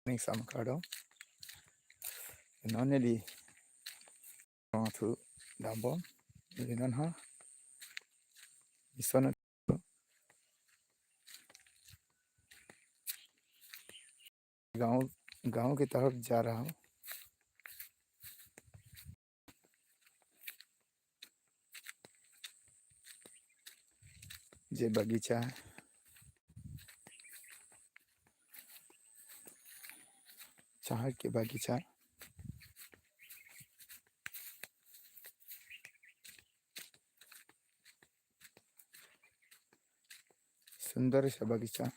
Ning sam kado. Noneli thu dambom. Inan ha. Isona गांव गांव की तरफ जा रहा हूँ। ये बगीचा है। चाय के बगीचा। सुंदर सा बगीचा।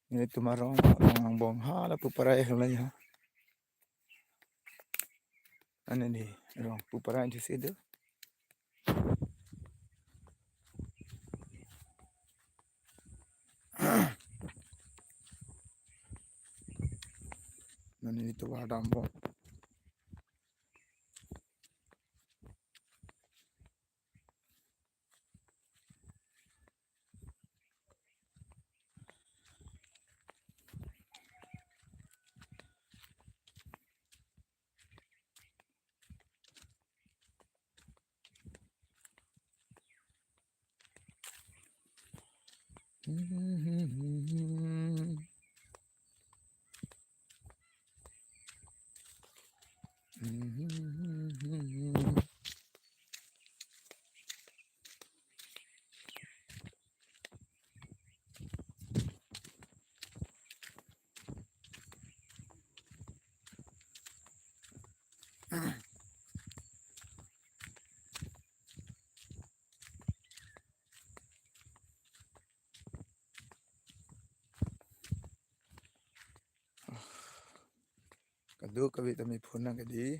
Ini तुम्हारा orang bom hala puparai helai ha. Ane ni orang puparai di situ. Nani itu ada bom. Kado kabi tami phuna kadi.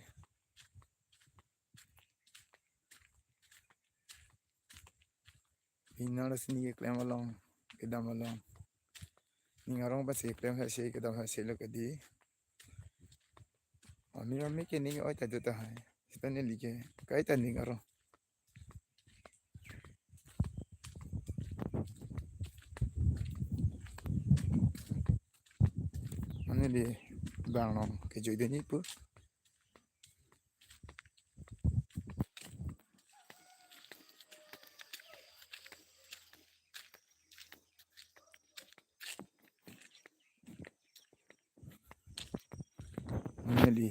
Ina rasni ek lem along kedam along. Ningarong pas ek lem hase kedam hase lo kadi. Ami ami ke ning oi tadu ta hai. Stane like kai ta ningarong. Ane di bang Kejui de ni pu. Ane di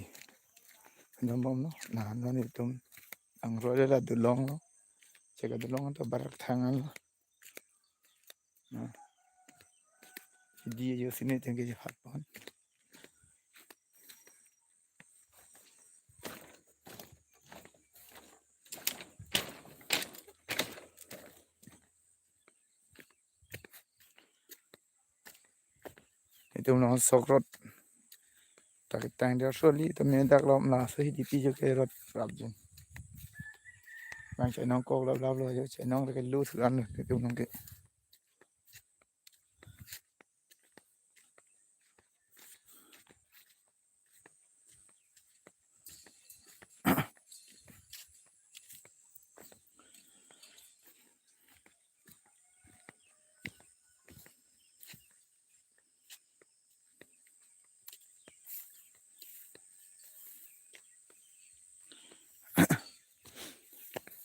dambom no. Nah nani tum ang role la dulong no. Ceka dulong to barak thangal. Nah. Dia yo sini tinggi je hat pon. Itu no sokrot. Tak tang dia soli to me dak lom la so hi di pi jo ke rot rap jin. Bang chai nong ko la la lo jo chai nong ke lu thu an ke tu nong ke.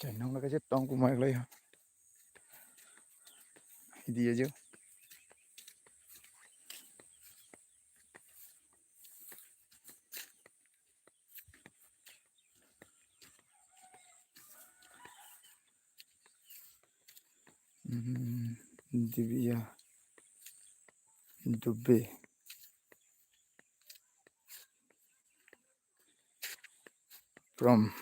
Chai nong la ke tong ku mai lai ha. Di jo. Divya Dubbe. From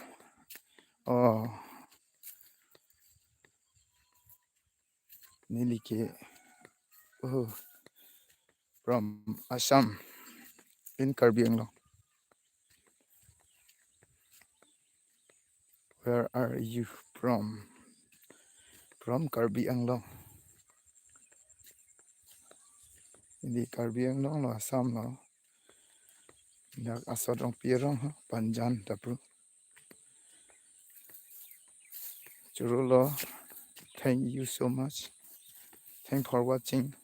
Nilike from Assam in Karbi Anglong. Where are you from Karbi Anglong. Hindi Karbi Anglong lo Assam lo. Yak asod rong pirong ha Panjan tapru. Churulo. Thank you so much. Thanks for watching.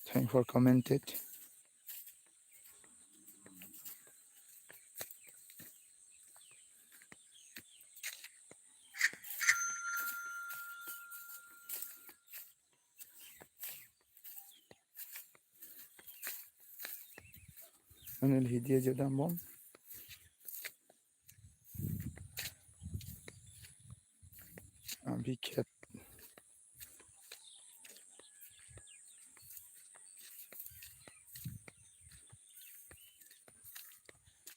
Thanks for commented. Anil hidiye jodam bom. Abi ket.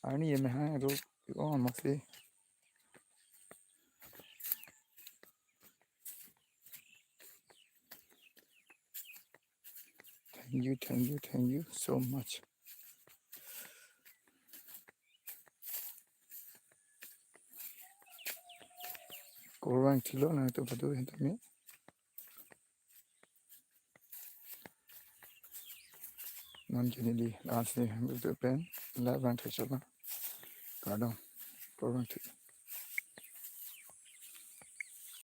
Ani ye me ha ro on masi. Thank you so much. Korang tilo na ito padu hentami. Non genili last day pen la bang thachoma. Pardon. Korang tilo.